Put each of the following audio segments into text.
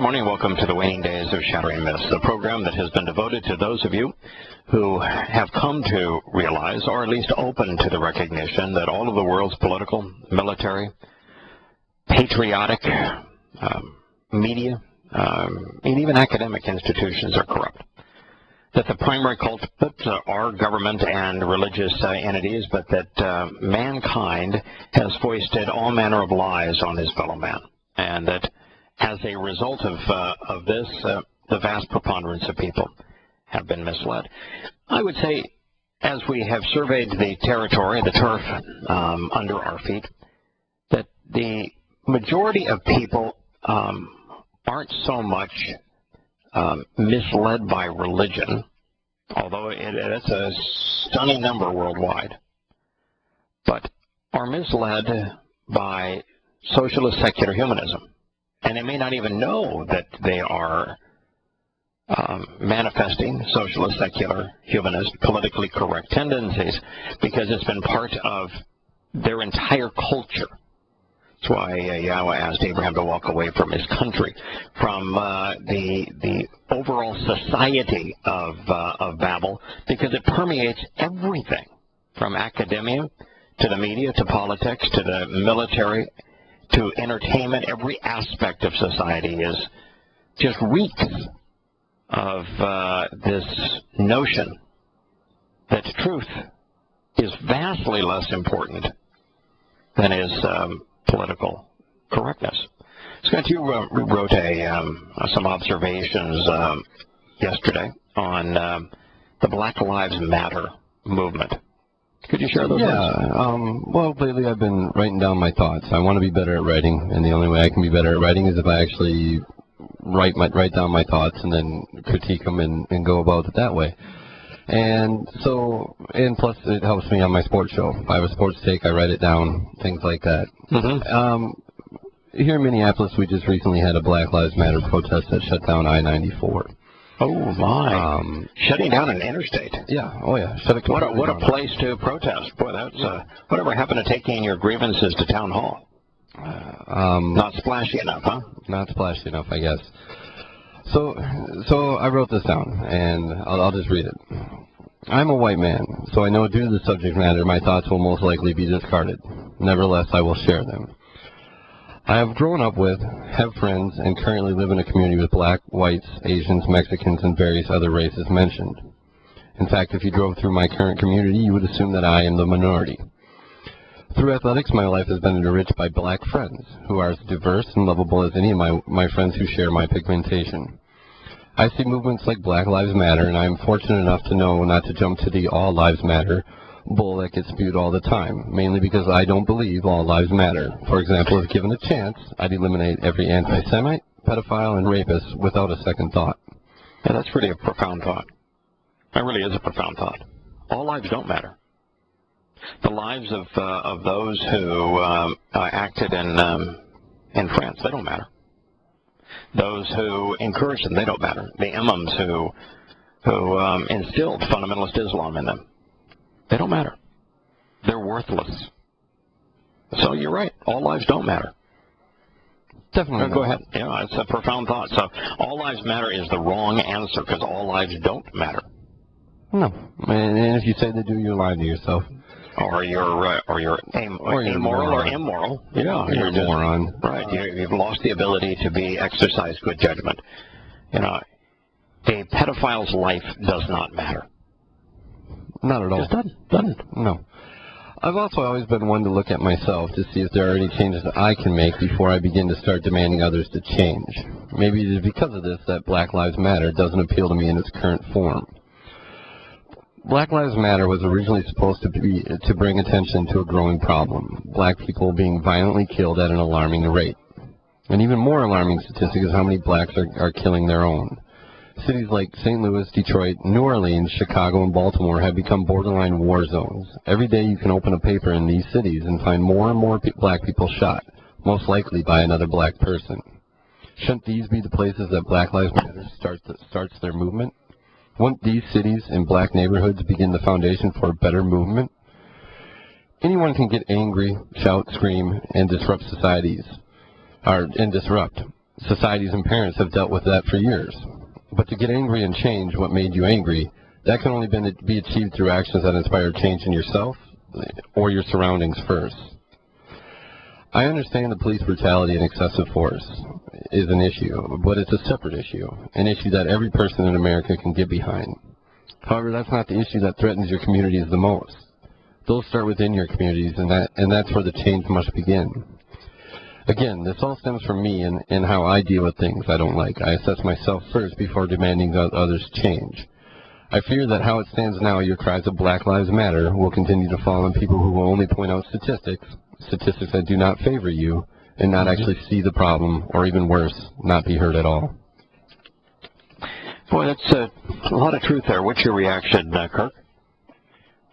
Good morning. Welcome to the waning days of Shattering Myths, the program that has been devoted to those of you who have come to realize, or at least open to the recognition, that all of the world's political, military, patriotic, media, and even academic institutions are corrupt. That the primary culprits are government and religious entities, but that mankind has foisted all manner of lies on his fellow man, and that as a result of this, the vast preponderance of people have been misled. I would say, as we have surveyed the territory, the turf under our feet, that the majority of people aren't so much misled by religion, although it's a stunning number worldwide, but are misled by socialist secular humanism. And they may not even know that they are manifesting socialist, secular, humanist, politically correct tendencies, because it's been part of their entire culture. That's why Yahowah asked Abraham to walk away from his country, from the overall society of Babel, because it permeates everything, from academia to the media to politics to the military to entertainment. Every aspect of society is just reeks of this notion that truth is vastly less important than is political correctness. Scott, you wrote some observations yesterday on the Black Lives Matter movement. Could you share those? Yeah. Well, lately I've been writing down my thoughts. I want to be better at writing, and the only way I can be better at writing is if I actually write down my thoughts and then critique them and go about it that way. And so, and plus it helps me on my sports show. If I have a sports take, I write it down, things like that. Mm-hmm. Here in Minneapolis, we just recently had a Black Lives Matter protest that shut down I-94. Oh, my. Shutting down an interstate. Yeah. Oh, yeah. What a place to protest. Boy, that's whatever happened to taking your grievances to town hall? Not splashy enough, huh? Not splashy enough, I guess. So I wrote this down, and I'll just read it. I'm a white man, so I know due to the subject matter, my thoughts will most likely be discarded. Nevertheless, I will share them. I have grown up with, have friends, and currently live in a community with black, whites, Asians, Mexicans, and various other races mentioned. In fact, if you drove through my current community, you would assume that I am the minority. Through athletics, my life has been enriched by black friends, who are as diverse and lovable as any of my friends who share my pigmentation. I see movements like Black Lives Matter, and I am fortunate enough to know not to jump to the All Lives Matter bull that gets spewed all the time, mainly because I don't believe all lives matter. For example, if given a chance, I'd eliminate every anti-Semite, pedophile, and rapist without a second thought. Yeah, that's really a profound thought. That really is a profound thought. All lives don't matter. The lives of those who acted in France, they don't matter. Those who encouraged them, they don't matter. The imams who instilled fundamentalist Islam in them, they don't matter. They're worthless. So you're right. All lives don't matter. Definitely. Go ahead. Yeah, it's a profound thought. So all lives matter is the wrong answer, because all lives don't matter. No. And if you say they do, you're lying to yourself. Or you're amoral or immoral. Yeah, you're a moron. Right. You've lost the ability to exercise good judgment. A pedophile's life does not matter. Not at all. Just doesn't. No. I've also always been one to look at myself to see if there are any changes that I can make before I begin to start demanding others to change. Maybe it is because of this that Black Lives Matter doesn't appeal to me in its current form. Black Lives Matter was originally supposed to bring attention to a growing problem, black people being violently killed at an alarming rate. An even more alarming statistic is how many blacks are killing their own. Cities like St. Louis, Detroit, New Orleans, Chicago, and Baltimore have become borderline war zones. Every day you can open a paper in these cities and find more and more black people shot, most likely by another black person. Shouldn't these be the places that Black Lives Matter starts their movement? Won't these cities and black neighborhoods begin the foundation for a better movement? Anyone can get angry, shout, scream, and disrupt societies. And disrupt. societies and parents have dealt with that for years. But to get angry and change what made you angry, that can only be achieved through actions that inspire change in yourself or your surroundings first. I understand the police brutality and excessive force is an issue, but it's a separate issue, an issue that every person in America can get behind. However, that's not the issue that threatens your communities the most. Those start within your communities, and that's where the change must begin. Again, this all stems from me and how I deal with things I don't like. I assess myself first before demanding that others change. I fear that how it stands now, your cries of Black Lives Matter will continue to fall on people who will only point out statistics that do not favor you, and not actually see the problem, or even worse, not be heard at all. Boy, that's a lot of truth there. What's your reaction, Kirk?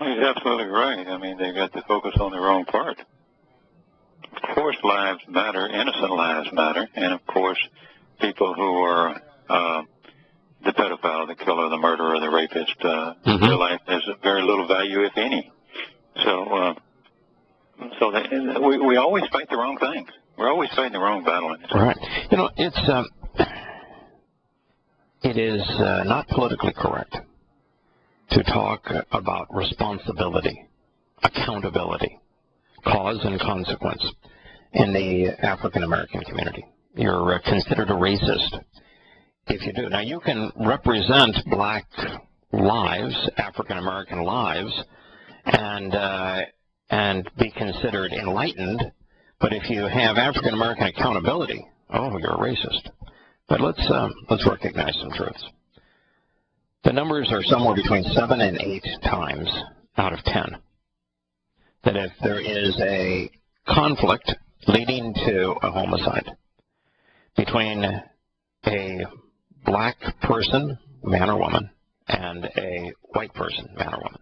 Well, he's absolutely right. I mean, they've got to focus on the wrong part. Of course, lives matter, innocent lives matter, and of course, people who are the pedophile, the killer, the murderer, the rapist, their life has very little value, if any. So we always fight the wrong things. We're always fighting the wrong battle. Right. You know, it is not politically correct to talk about responsibility, accountability, cause and consequence in the African American community. You're considered a racist if you do. Now, you can represent black lives, African American lives, and be considered enlightened, but if you have African American accountability, oh, you're a racist. But let's recognize some truths. The numbers are somewhere between 7 and 8 times out of 10 that if there is a conflict leading to a homicide between a black person, man or woman, and a white person, man or woman,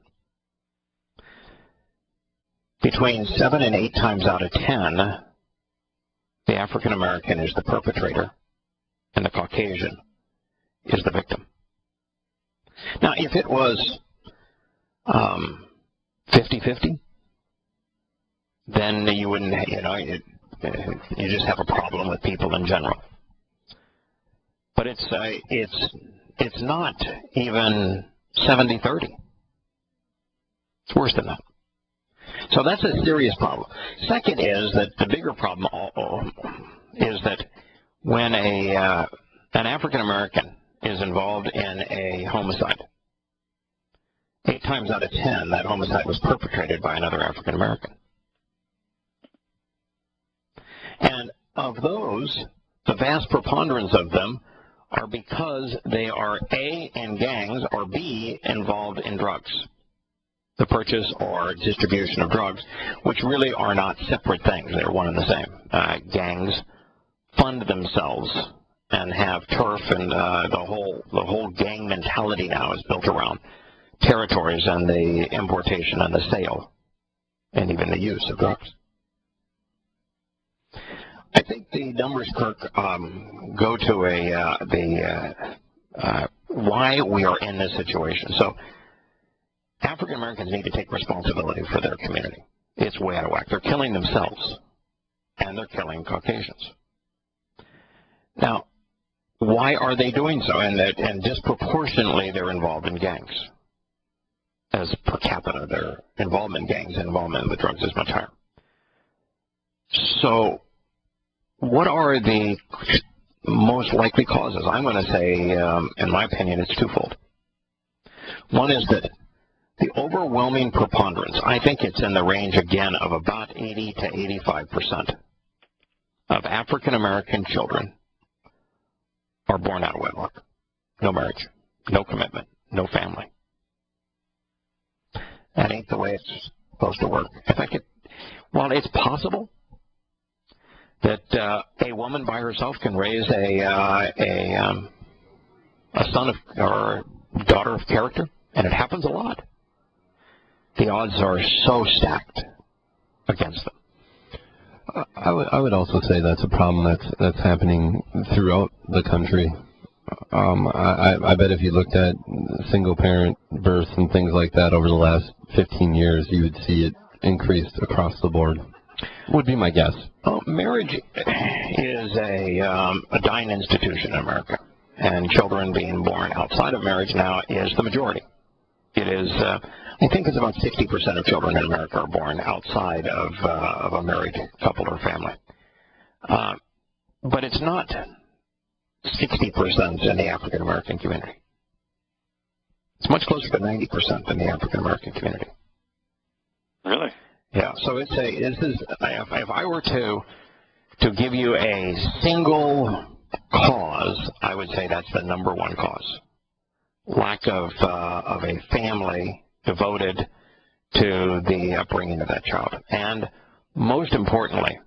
between 7 and 8 times out of 10, the African American is the perpetrator and the Caucasian is the victim. Now, if it was 50-50, then you wouldn't, you just have a problem with people in general. But it's not even 70-30. It's worse than that. So that's a serious problem. Second is that the bigger problem is that when an African American is involved in a homicide, 8 times out of 10, that homicide was perpetrated by another African American. And of those, the vast preponderance of them are because they are A, in gangs, or B, involved in drugs, the purchase or distribution of drugs, which really are not separate things. They're one and the same. Gangs fund themselves and have turf, and the whole gang mentality now is built around territories and the importation and the sale and even the use of drugs. I think the numbers, Kirk, go to why we are in this situation. So African Americans need to take responsibility for their community. It's way out of whack. They're killing themselves, and they're killing Caucasians. Now, why are they doing so? And disproportionately, they're involved in gangs. As per capita, their involvement in gangs and involvement with drugs is much higher. So what are the most likely causes? I'm going to say, in my opinion, it's twofold. One is that the overwhelming preponderance, I think it's in the range, again, of about 80 to 85% of African American children are born out of wedlock. No marriage, no commitment, no family. That ain't the way it's supposed to work. In fact, while it's possible that a woman by herself can raise a son of, or daughter of character, and it happens a lot, the odds are so stacked against them. I would also say that's a problem that's happening throughout the country. I bet if you looked at single-parent births and things like that over the last 15 years, you would see it increased across the board. Would be my guess. Well, marriage is a dying institution in America, and children being born outside of marriage now is the majority. It is, I think it's about 60% of children in America are born outside of a married couple or family. But it's not 60% in the African American community. It's much closer to 90% in the African American community. Really? Yeah. So if I were to give you a single cause, I would say that's the number one cause: lack of a family devoted to the upbringing of that child. And most importantly,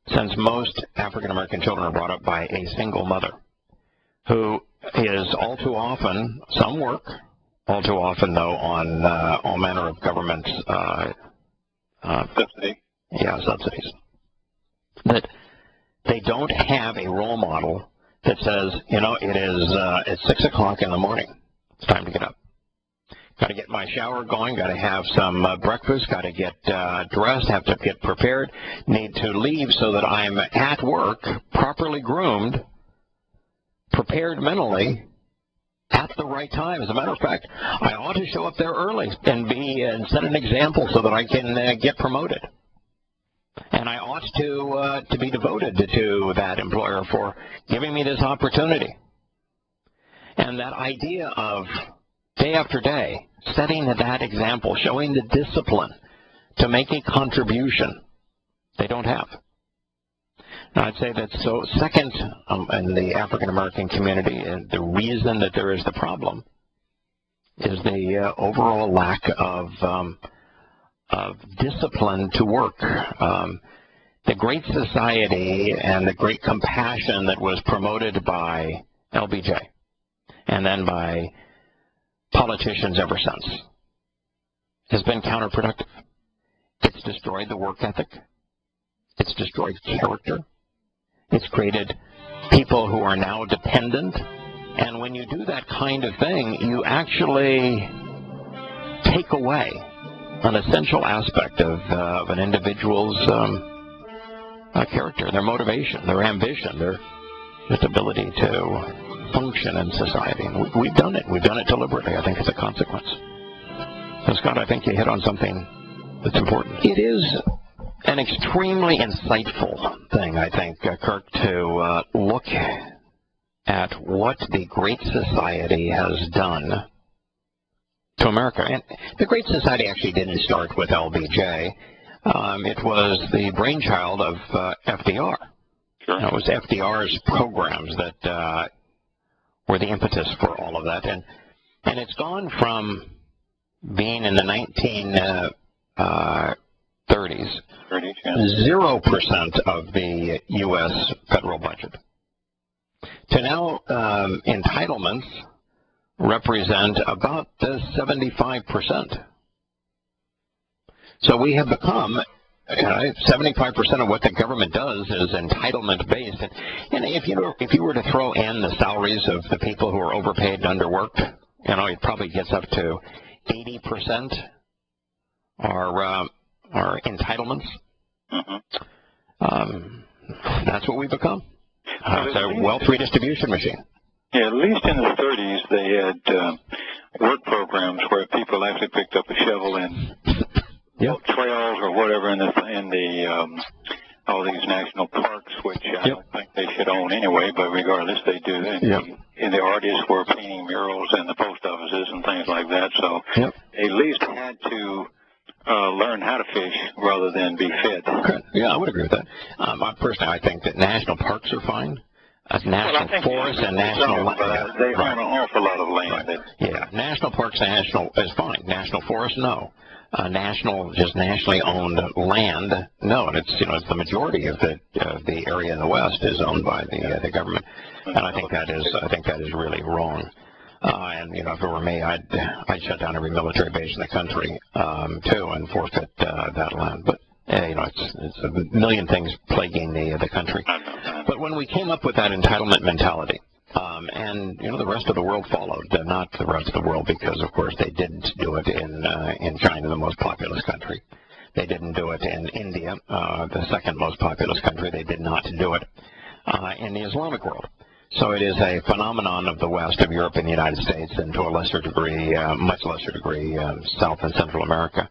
since most African American children are brought up by a single mother, who is all too often, some work, all too often though on all manner of government subsidies, that they don't have a role model that says, it's 6 o'clock in the morning, it's time to get up. Got to get my shower going, got to have some breakfast, got to get dressed, have to get prepared, need to leave so that I'm at work, properly groomed, prepared mentally, at the right time. As a matter of fact, I ought to show up there early and set an example so that I can get promoted. And I ought to be devoted to that employer for giving me this opportunity. And that idea of day after day, setting that example, showing the discipline to make a contribution, they don't have. Now, I'd say that so second in the African American community, and the reason that there is the problem is the overall lack of discipline to work. The Great Society and the Great Compassion that was promoted by LBJ and then by politicians ever since has been counterproductive. It's destroyed the work ethic. It's destroyed character. It's created people who are now dependent. And when you do that kind of thing, you actually take away an essential aspect of an individual's character, their motivation, their ambition, their ability to function in society. And we've done it. We've done it deliberately. I think it's a consequence. So, Scott, I think you hit on something that's important. It is an extremely insightful thing, I think, Kirk, to look at what the Great Society has done to America. And the Great Society actually didn't start with LBJ. It was the brainchild of FDR. Sure. It was FDR's programs that were the impetus for all of that. And it's gone from being in the 1930s, 0% of the U.S. federal budget, to now entitlements represent about 75%. So we have become 75% of what the government does is entitlement-based. And if you were to throw in the salaries of the people who are overpaid and underworked, it probably gets up to 80% are entitlements. That's what we've become. It's a wealth redistribution machine. Yeah, at least in the 30s, they had work programs where people actually picked up a shovel and trails or whatever in the all these national parks, which I don't think they should own anyway, but regardless, they do. And the artists were painting murals in the post offices and things like that, so they at least had to learn how to fish rather than be fed. Yeah, I would agree with that. Personally, I think that national parks are fine. National forests and national they own an awful lot of land. Yeah, national parks is fine. National forests, no. Just nationally owned land, no. And it's the majority of the area in the West is owned by the government, and I think that is really wrong. And if it were me, I'd shut down every military base in the country too, and forfeit that land. But it's a million things plaguing the country. But when we came up with that entitlement mentality, and the rest of the world followed, not the rest of the world because of course they didn't do it in China, the most populous country. They didn't do it in India, the second most populous country. They did not do it in the Islamic world. So it is a phenomenon of the West, of Europe and the United States, and to a lesser degree, much lesser degree, South and Central America.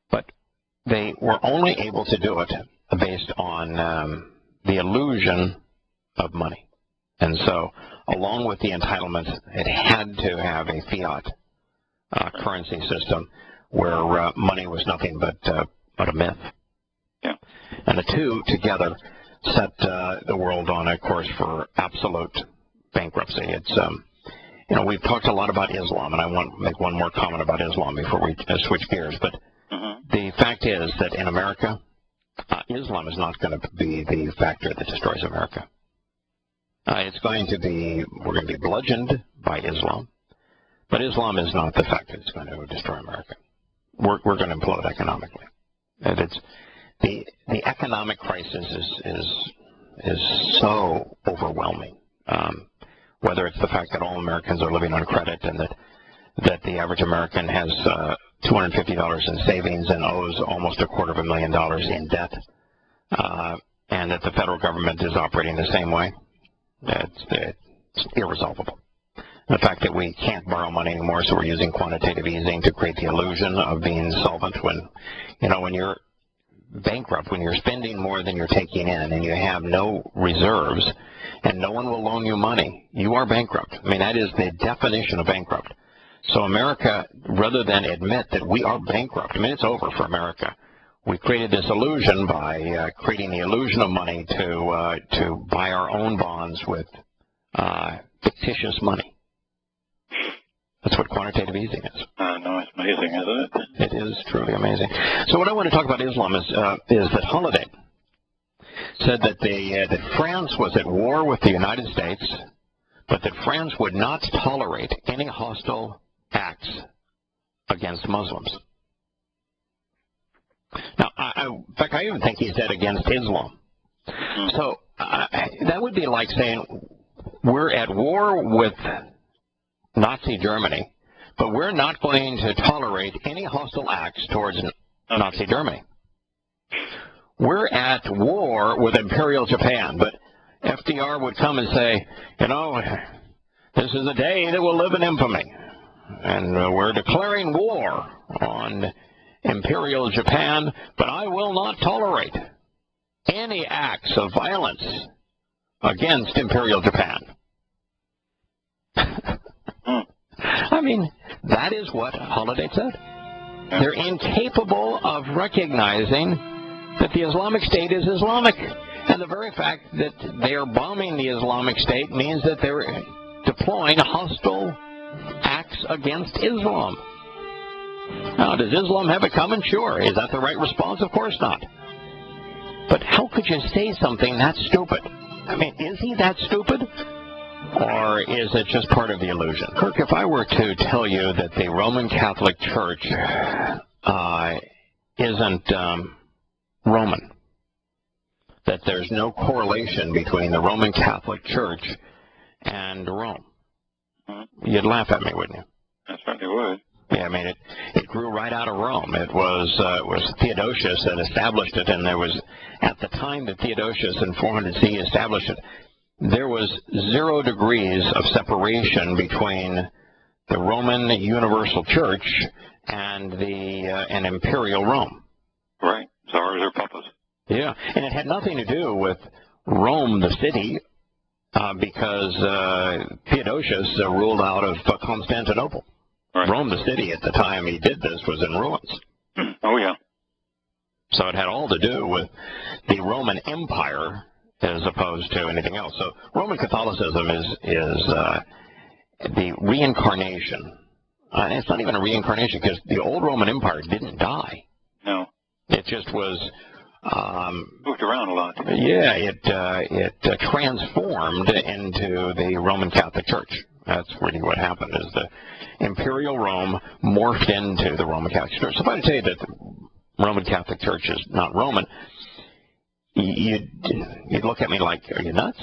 But they were only able to do it based on the illusion of money. And so, along with the entitlements, it had to have a fiat currency system where money was nothing but a myth. Yeah. And the two together set the world on a course for absolute bankruptcy. It's, we've talked a lot about Islam, and I want to make one more comment about Islam before we switch gears. But the fact is that in America, Islam is not going to be the factor that destroys America. It's going to be, we're going to be bludgeoned by Islam, but Islam is not the factor that's going to destroy America. We're going to implode economically. And it's the economic crisis is so overwhelming. Whether it's the fact that all Americans are living on credit and that the average American has $250 in savings and owes almost $250,000 in debt, and that the federal government is operating the same way, it's irresolvable. The fact that we can't borrow money anymore, so we're using quantitative easing to create the illusion of being solvent when you're bankrupt, when you're spending more than you're taking in and you have no reserves and no one will loan you money, you are bankrupt. I mean, that is the definition of bankrupt. So America, rather than admit that we are bankrupt, I mean, it's over for America. We created this illusion by creating the illusion of money to buy our own bonds with fictitious money. That's what quantitative easing is. No, it's amazing, isn't it? It is truly amazing. So what I want to talk about Islam is that Holiday said that France was at war with the United States, but that France would not tolerate any hostile acts against Muslims. Now, in fact, I even think he said against Islam. So that would be like saying we're at war with Nazi Germany, but we're not going to tolerate any hostile acts towards Nazi Germany. We're at war with Imperial Japan, but FDR would come and say, this is a day that will live in infamy, and we're declaring war on Imperial Japan, but I will not tolerate any acts of violence against Imperial Japan. I mean, that is what Holiday said. They're incapable of recognizing that the Islamic State is Islamic. And the very fact that they are bombing the Islamic State means that they're deploying hostile acts against Islam. Now, does Islam have it coming? Sure. Is that the right response? Of course not. But how could you say something that stupid? I mean, is he that stupid? Or is it just part of the illusion? Kirk, if I were to tell you that the Roman Catholic Church isn't Roman, that there's no correlation between the Roman Catholic Church and Rome, you'd laugh at me, wouldn't you? I certainly would. Yeah, I mean, it grew right out of Rome. It was Theodosius that established it, and there was, at the time that Theodosius in 400 CE established it, there was 0 degrees of separation between the Roman Universal Church and an imperial Rome. Right. Czars or papas. Yeah, and it had nothing to do with Rome, the city, because Theodosius ruled out of Constantinople. Right. Rome, the city, at the time he did this, was in ruins. Oh, yeah. So it had all to do with the Roman Empire as opposed to anything else. So Roman Catholicism is the reincarnation. And it's not even a reincarnation because the old Roman Empire didn't die. No. It just was... moved around a lot. Yeah, it transformed into the Roman Catholic Church. That's really what happened, is the Imperial Rome morphed into the Roman Catholic Church. So if I tell you that the Roman Catholic Church is not Roman, you'd look at me like, are you nuts?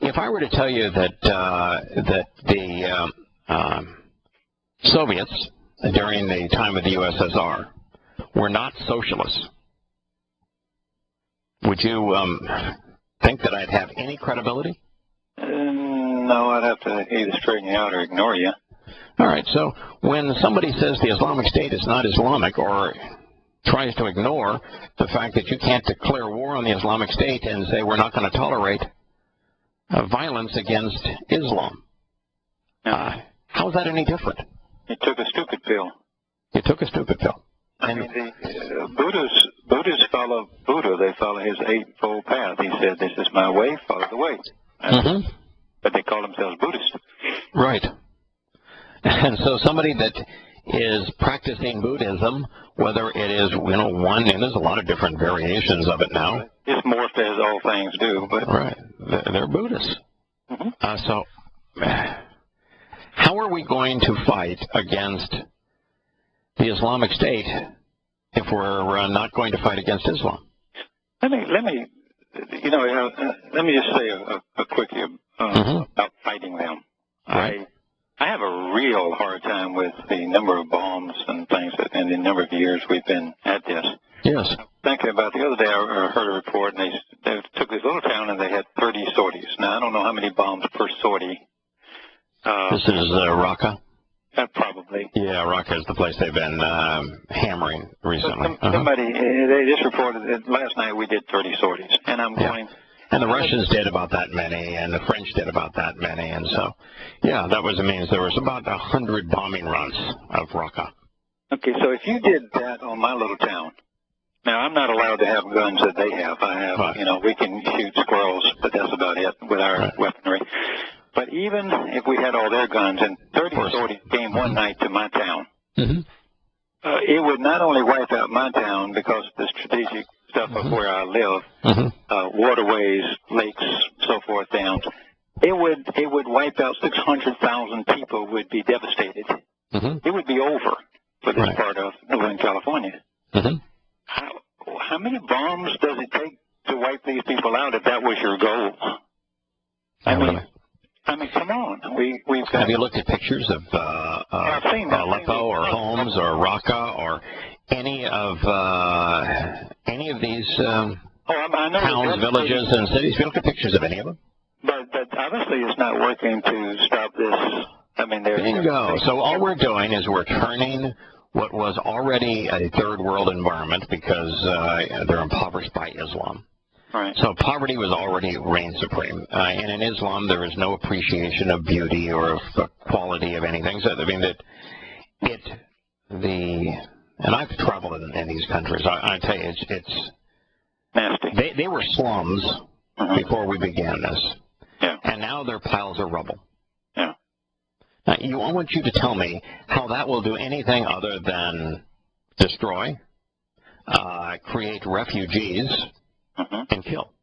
If I were to tell you that the Soviets, during the time of the USSR, were not socialists, would you think that I'd have any credibility? No, I'd have to either straighten you out or ignore you. All right, so when somebody says the Islamic State is not Islamic or tries to ignore the fact that you can't declare war on the Islamic State and say we're not going to tolerate violence against Islam, how is that any different? You took a stupid pill. You took a stupid pill. I mean, Buddhists follow Buddha. They follow his eightfold path. He said, "This is my way. Follow the way." Mm-hmm. But they call themselves Buddhists. Right. And so somebody that is practicing Buddhism, whether it is, one, and there's a lot of different variations of it now. It's morphed as all things do. But right. They're Buddhists. Mm-hmm. So how are we going to fight against the Islamic State if we're not going to fight against Islam? Let me just say a quickie about fighting them. Right. I have a real hard time with the number of bombs and things and the number of years we've been at this. Yes. Thinking about the other day, I heard a report, and they took this little town and they had 30 sorties. Now, I don't know how many bombs per sortie. This is Raqqa? Probably. Yeah, Raqqa is the place they've been hammering recently. Somebody, they just reported that last night we did 30 sorties. And I'm going... And the Russians did about that many, and the French did about that many. And so, yeah, that means there was about 100 bombing runs of Raqqa. Okay, so if you did that on my little town, now I'm not allowed to have guns that they have. I have, we can shoot squirrels, but that's about it with our weaponry. But even if we had all their guns and 30 sorties came one night to my town, it would not only wipe out my town because the strategic stuff of where I live, waterways, lakes, so forth down, it would wipe out 600,000 people would be devastated. It would be over for this part of Northern California. How many bombs does it take to wipe these people out if that was your goal? I mean, come on. We've got... Have you looked at pictures of Aleppo or Homs or Raqqa or any of these towns, villages, and cities? Have you looked at pictures of any of them? But obviously it's not working to stop this. I mean, bingo. So all we're doing is we're turning what was already a third world environment because they're impoverished by Islam. Right. So poverty was already reigned supreme. And in Islam, there is no appreciation of beauty or of the quality of anything. So I mean and I've traveled in these countries. I tell you, it's nasty. They were slums before we began this. Yeah. And now they're piles of rubble. Yeah. Now, I want you to tell me how that will do anything other than destroy, create refugees, and kill.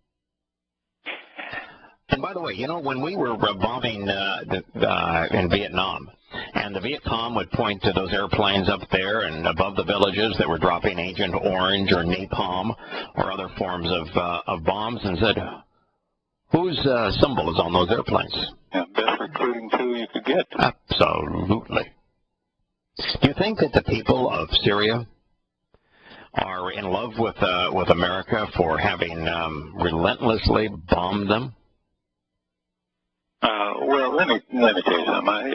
And by the way, when we were bombing in Vietnam, and the Viet Cong would point to those airplanes up there and above the villages that were dropping Agent Orange or napalm or other forms of bombs and said, whose symbol is on those airplanes? Yeah, best recruiting tool you could get. Absolutely. Do you think that the people of Syria are in love with America for having relentlessly bombed them? Well, let me tell you something.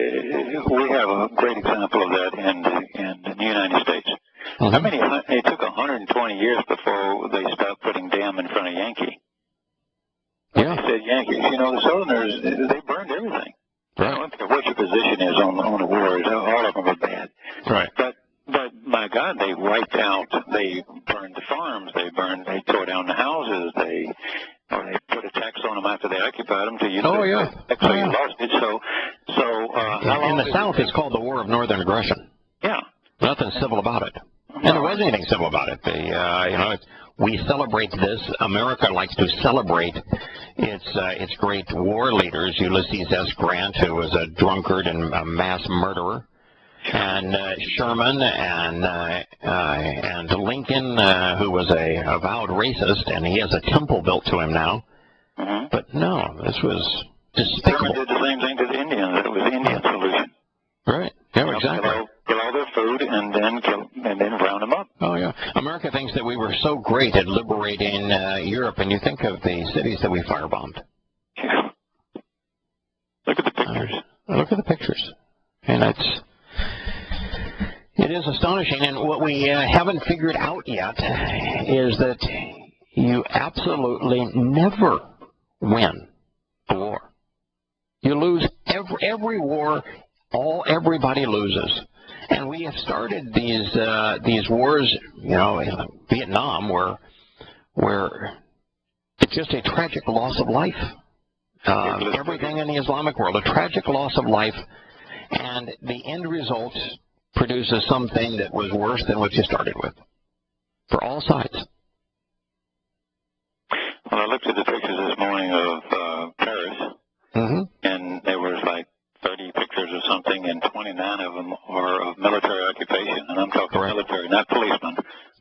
We have a great example of that in the United States. How many? It took 120 years before they stopped putting "damn" in front of Yankee. Yeah. They said Yankees. The Southerners, they burned everything. Right. I don't care what your position is on the wars. All of them are bad. Right. But my God, they wiped out. They burned the farms. They tore down the houses. They put a tax on them after they occupied them. You lost it. In the South, it's called the War of Northern Aggression. Yeah. Nothing civil about it. And there wasn't anything civil about it. We celebrate this. America likes to celebrate its great war leaders. Ulysses S. Grant, who was a drunkard and a mass murderer, and Sherman and Lincoln, who was a avowed racist, and he has a temple built to him now. But no, this was despicable. Sherman did the same thing to the Indians. It was the Indian solution. Right. Yeah, exactly. Get all their food and then round them up. Oh yeah. thinks that we were so great at liberating Europe, and you think of the cities that we firebombed. Yeah. Look at the pictures. Look at the pictures. And it is astonishing. And what we haven't figured out yet is that you absolutely never win a war. You lose every war. Everybody loses. And we have started these wars, you know, in Vietnam, where it's just a tragic loss of life. Everything in the Islamic world, a tragic loss of life, and the end result produces something that was worse than what you started with, for all sides. Well, I looked at the pictures this morning of Paris, and there was like 30 pictures or something, and 29 of them are of military occupation, and I'm talking military, not policemen.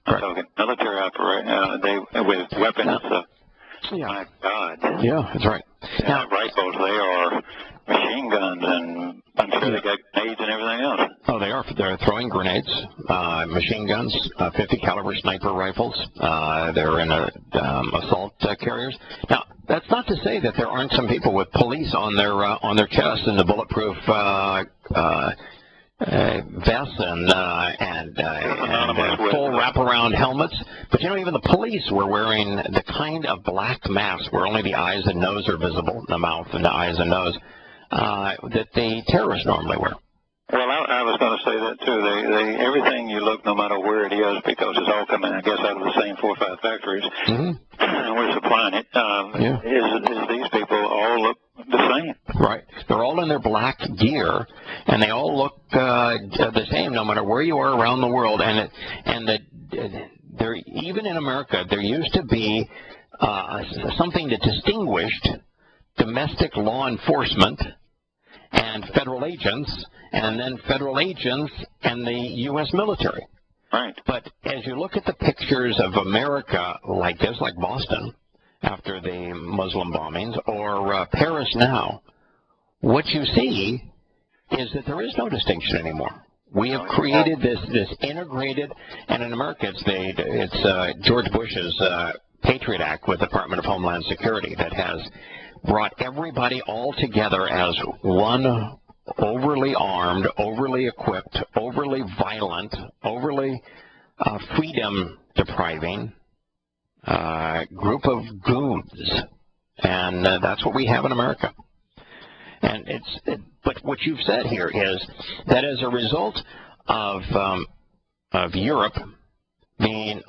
I'm talking military operation. They with weapons. My God. Yeah, that's right. Now, rifles, they are machine guns, and I'm sure they got grenades and everything else. Oh, they are. They're throwing grenades, machine guns, 50 caliber sniper rifles. They're in assault carriers. Now, that's not to say that there aren't some people with police on their chests and the bulletproof vests and full wraparound helmets. But you know, even the police were wearing the kind of black mask where only the eyes and nose are visible, the mouth and the eyes and nose, that the terrorists normally wear. Well, I was going to say that too. They everything you look, no matter where it is, because it's all coming, I guess, out of the same 4 or 5 factories, and we're supplying it. Is these people all look the same? Right. They're all in their black gear, and they all look the same, no matter where you are around the world. There, even in America, there used to be something that distinguished domestic law enforcement and federal agents, and then federal agents and the U.S. military. Right. But as you look at the pictures of America like this, like Boston, after the Muslim bombings, or Paris now, what you see is that there is no distinction anymore. We have created this integrated, and in America it's George Bush's Patriot Act with the Department of Homeland Security that has brought everybody all together as one overly armed, overly equipped, overly violent, overly freedom-depriving group of goons. And that's what we have in America. And but what you've said here is that as a result of Europe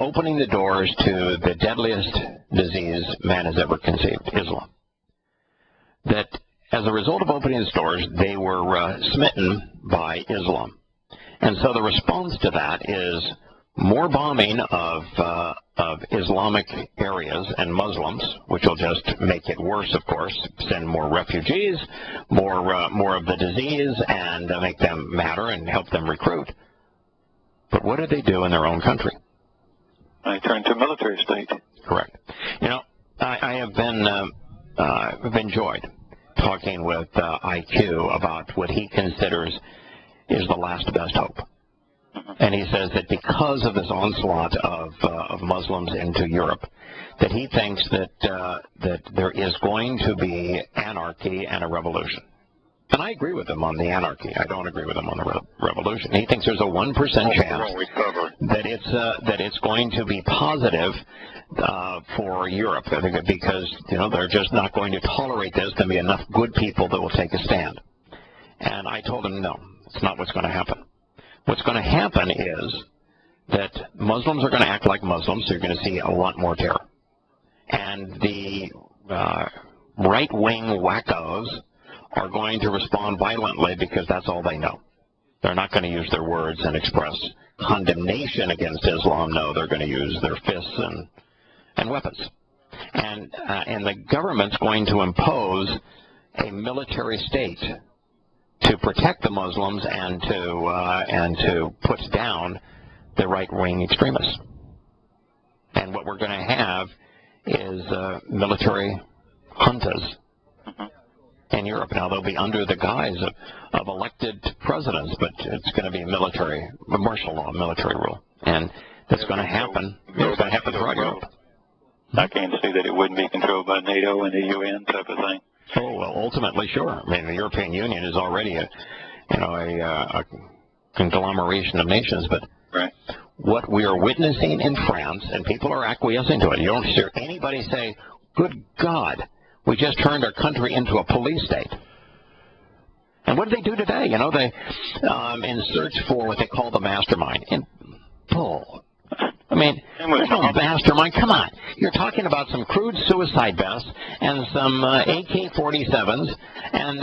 opening the doors to the deadliest disease man has ever conceived, Islam, that as a result of opening its doors, they were smitten by Islam. And so the response to that is more bombing of Islamic areas and Muslims, which will just make it worse, of course, send more refugees, more of the disease, and make them madder and help them recruit. But what do they do in their own country? They turn to a military state. Correct. You know, I have been I've enjoyed talking with IQ about what he considers is the last best hope. And he says that because of this onslaught of Muslims into Europe, that he thinks that there is going to be anarchy and a revolution. And I agree with him on the anarchy. I don't agree with him on the revolution. He thinks there's a 1% chance that it's going to be positive for Europe, because they're just not going to tolerate this. There'll be enough good people that will take a stand. And I told him, no, it's not what's going to happen. What's going to happen is that Muslims are going to act like Muslims, so you're going to see a lot more terror. And the right-wing wackos are going to respond violently because that's all they know. They're not going to use their words and express condemnation against Islam. No, they're going to use their fists and weapons. And the government's going to impose a military state to protect the Muslims and to put down the right-wing extremists. And what we're going to have is military juntas in Europe. Now, they'll be under the guise of elected presidents, but it's going to be martial law, military rule. And that's going to happen. It's going to happen throughout Europe. I can't see that it wouldn't be controlled by NATO and the UN type of thing. Oh, well, ultimately, sure. I mean, the European Union is already a conglomeration of nations, but right. What we are witnessing in France, and people are acquiescing to it. You don't hear anybody say, good God, we just turned our country into a police state. And what do they do today? You know, they in search for what they call the mastermind. And bull. I mean, there's no mastermind. Come on. You're talking about some crude suicide vests and some AK-47s, and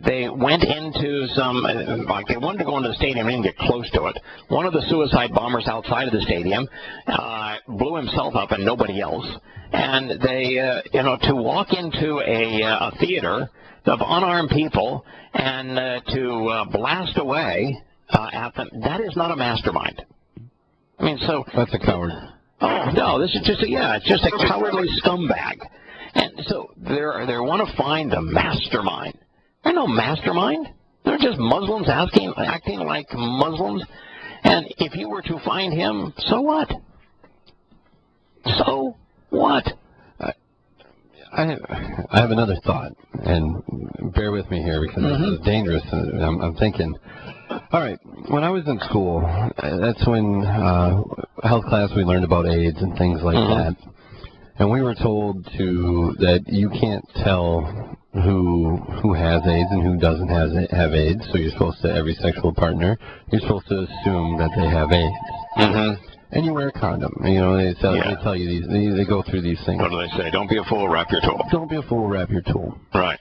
they went into some, like they wanted to go into the stadium and didn't get close to it. One of the suicide bombers outside of the stadium blew himself up and nobody else. And they, to walk into a theater of unarmed people and to blast away at them, that is not a mastermind. I mean, so that's a coward. Oh no, this is just it's just a cowardly scumbag. And so they want to find the mastermind. There's no mastermind. They're just Muslims acting like Muslims. And if you were to find him, so what? So what? I have another thought, and bear with me here because this is dangerous. I'm thinking. All right, when I was in school, that's when health class we learned about AIDS and things like that. And we were told that you can't tell who has AIDS and who doesn't have AIDS. So you're supposed to, every sexual partner, you're supposed to assume that they have AIDS. And you wear a condom. You know, they tell you these. They go through these things. What do they say? Don't be a fool, wrap your tool. Don't be a fool, wrap your tool. Right.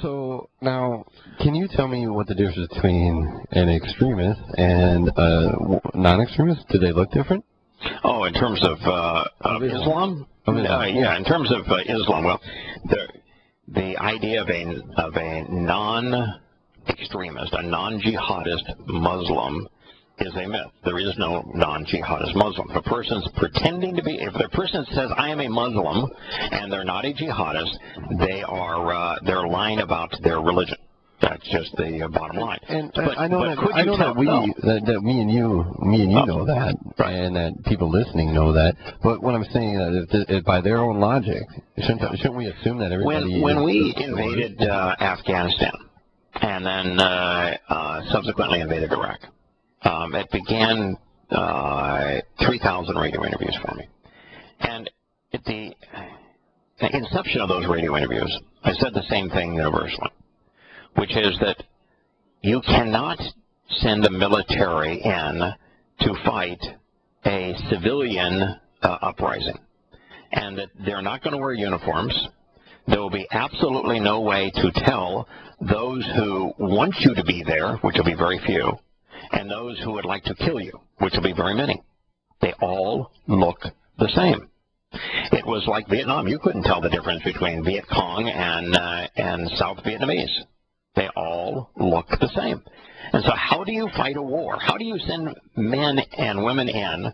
So now, can you tell me what the difference between an extremist and a non-extremist? Do they look different? Oh, in terms of Islam? Yeah, in terms of Islam. Well, the idea of a non-extremist, a non-jihadist Muslim is a myth. There is no non-jihadist Muslim. If a person's pretending to be, if the person says, I am a Muslim, and they're not a jihadist, they're lying about their religion. That's just the bottom line. And I know that me and you know that, right, and that people listening know that. But what I'm saying is that by their own logic, shouldn't we assume that everybody? When we invaded Afghanistan, and then subsequently invaded Iraq, it began 3,000 radio interviews for me. And at the inception of those radio interviews, I said the same thing universally, which is that you cannot send the military in to fight a civilian uprising, and that they're not going to wear uniforms. There will be absolutely no way to tell those who want you to be there, which will be very few, and those who would like to kill you, which will be very many. They all look the same. It was like Vietnam. You couldn't tell the difference between Viet Cong and South Vietnamese. They all look the same. And so how do you fight a war? How do you send men and women in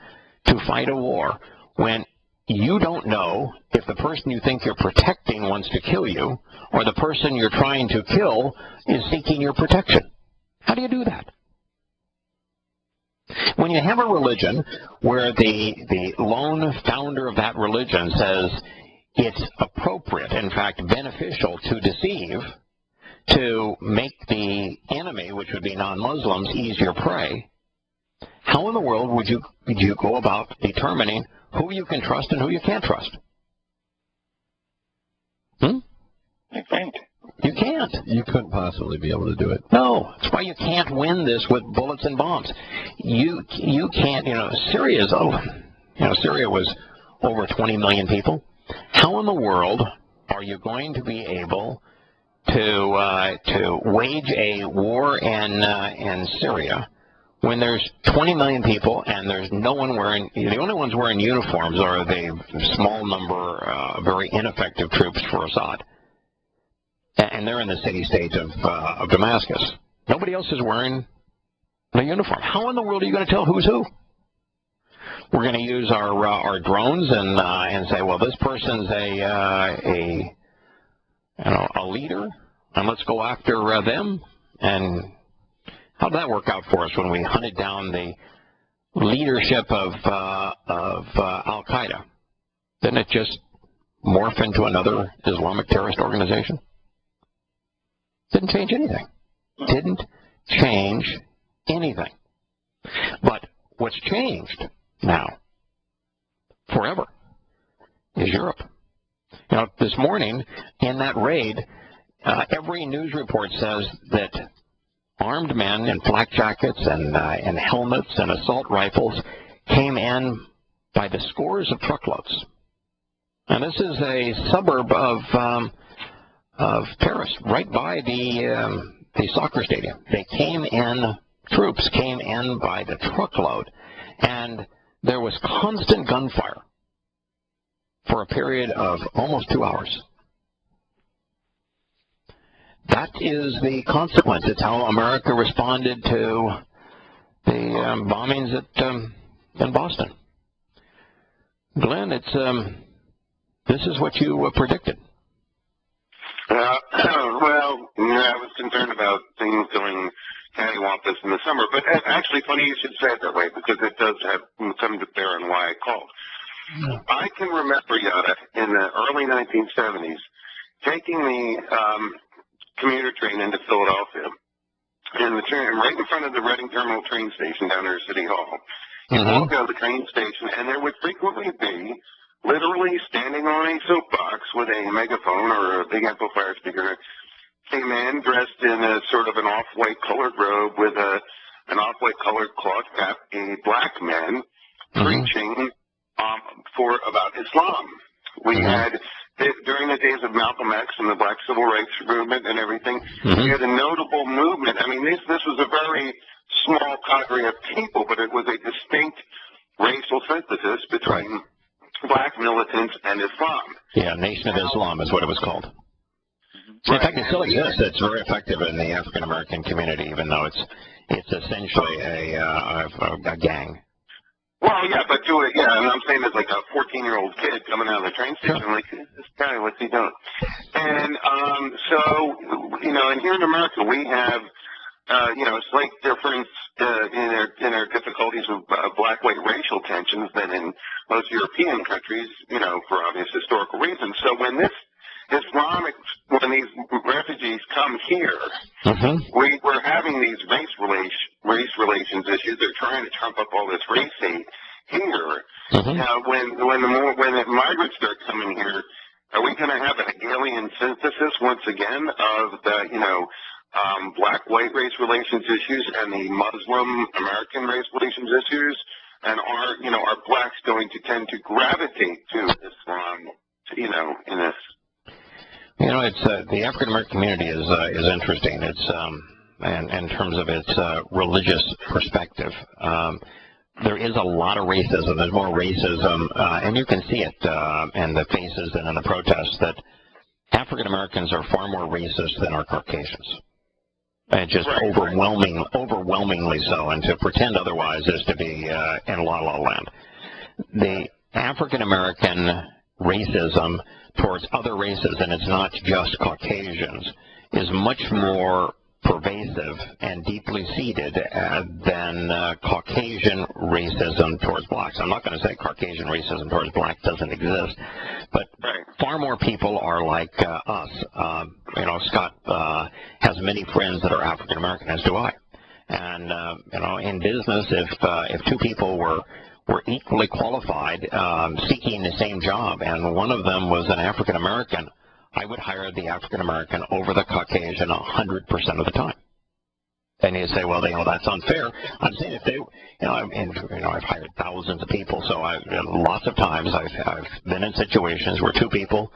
to fight a war when you don't know if the person you think you're protecting wants to kill you or the person you're trying to kill is seeking your protection? How do you do that? When you have a religion where the lone founder of that religion says it's appropriate, in fact beneficial, to deceive, to make the enemy, which would be non-Muslims, easier prey, how in the world would you go about determining who you can trust and who you can't trust? You can't. You can't. You couldn't possibly be able to do it. No. That's why you can't win this with bullets and bombs. You can't, Syria was over 20 million people. How in the world are you going to be able to wage a war in Syria when there's 20 million people and there's no one wearing, the only ones wearing uniforms are the small number, very ineffective troops for Assad. And they're in the city-state of Damascus. Nobody else is wearing a uniform. How in the world are you going to tell who's who? We're going to use our drones and say, well, this person's a leader, and let's go after them. And how did that work out for us when we hunted down the leadership of al-Qaeda, didn't it just morph into another Islamic terrorist organization? Didn't change anything. Didn't change anything. But what's changed now, forever, is Europe. You know, this morning in that raid, every news report says that armed men in flak jackets and helmets and assault rifles came in by the scores of truckloads. And this is a suburb of Paris, right by the soccer stadium. They came in, troops came in by the truckload, and there was constant gunfire for a period of almost 2 hours. That is the consequence. It's how America responded to the bombings in Boston. Glenn, this is what you predicted. Well, I was concerned about things going cattywampus in the summer, but actually funny you should say it that way, because it does have some to bear on why I called. I can remember, Yada, in the early 1970s, taking the commuter train into Philadelphia, and the train right in front of the Reading Terminal train station down there at City Hall. You walk out of the train station, and there would frequently be literally standing on a soapbox with a megaphone or a big amplifier speaker, a man dressed in a sort of an off-white colored robe with an off-white colored cloth cap, a black man preaching about Islam. We had, during the days of Malcolm X and the Black Civil Rights Movement and everything, we had a notable movement. I mean, this was a very small cadre of people, but it was a distinct racial synthesis between black militants and Islam. Yeah, Nation of Islam is what it was called. In fact, it still exists. It's very effective in the African American community, even though it's essentially a gang. Well, yeah, but to it, yeah, and I'm saying it's like a 14-year-old kid coming out of the train station, like, this guy, what's he doing? And so, you know, and here in America, we have, you know, a slight difference in our difficulties with black-white racial tensions than in most European countries, you know, for obvious historical reasons. So when these refugees come here, we're having these race relations issues. They're trying to trump up all this race hate here. Now, when the migrants start coming here, are we going to have a Hegelian synthesis once again of the, you know, black-white race relations issues and the Muslim-American race relations issues? And are blacks going to tend to gravitate to Islam, you know, in this? You know, it's the African American community is interesting. It's in terms of its religious perspective. There is a lot of racism. There's more racism, and you can see it in the faces and in the protests that African Americans are far more racist than our Caucasians. And just overwhelmingly so. And to pretend otherwise is to be in La La Land. The African American racism towards other races, and it's not just Caucasians, is much more pervasive and deeply seated than Caucasian racism towards blacks. I'm not going to say Caucasian racism towards blacks doesn't exist, but far more people are like us. You know, Scott has many friends that are African American, as do I. And you know, in business, if two people were equally qualified, seeking the same job, and one of them was an African American, I would hire the African American over the Caucasian 100% of the time. And you say, well, you know, that's unfair. I'm saying if they, you know, I've hired thousands of people, so lots of times I've been in situations where two people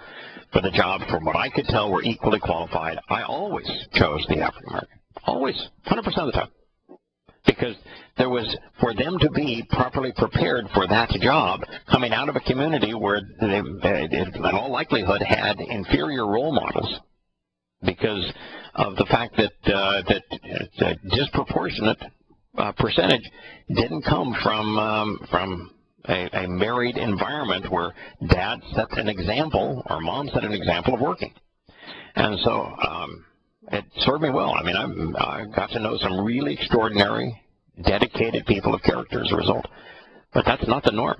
for the job, from what I could tell, were equally qualified. I always chose the African American, always, 100% of the time. Because there was, for them to be properly prepared for that job, coming out of a community where they in all likelihood had inferior role models, because of the fact that a disproportionate percentage didn't come from a married environment where dad set an example or mom set an example of working. And so it served me well. I mean, I got to know some really extraordinary dedicated people of character as a result. But that's not the norm.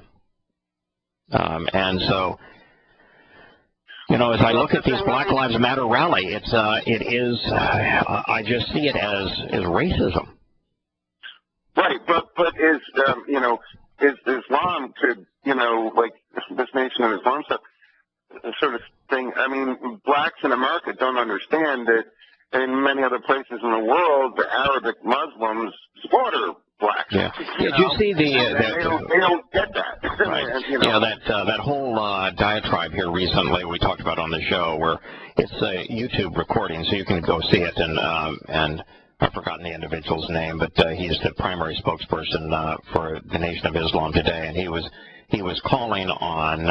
And so, you know, as I look at these Black Lives Matter rally, I just see it as racism. Right, but is is Islam like this Nation of Islam stuff sort of thing? I mean, blacks in America don't understand that in many other places in the world, the Arabic Muslims slaughter blacks. Yeah. Did you see they don't get that. Right. That whole diatribe here recently we talked about on the show, where it's a YouTube recording, so you can go see it. And I've forgotten the individual's name, but he's the primary spokesperson for the Nation of Islam today, and he was calling on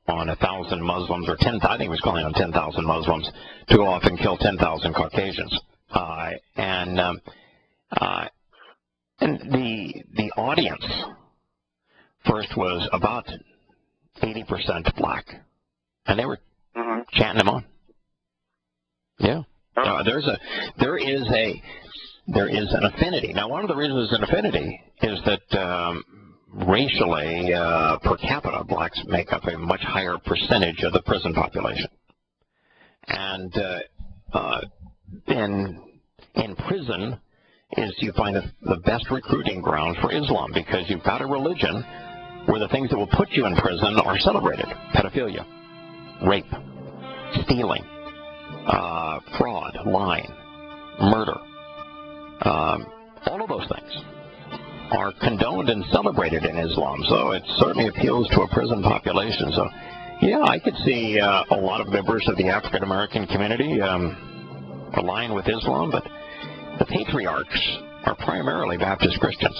1,000 Muslims, or 10. I think he was calling on 10,000 Muslims to go off and kill 10,000 Caucasians, and the audience first was about 80% black, and they were chanting him on. Yeah, there is an affinity. Now, one of the reasons there's an affinity is that racially, per capita, blacks make up a much higher percentage of the prison population, and in prison you find the best recruiting ground for Islam, because you've got a religion where the things that will put you in prison are celebrated: pedophilia, rape, stealing, fraud, lying, murder. All of those things are condoned and celebrated in Islam, so it certainly appeals to a prison population. So, yeah, I could see a lot of members of the African American community align with Islam, but the patriarchs are primarily Baptist Christians.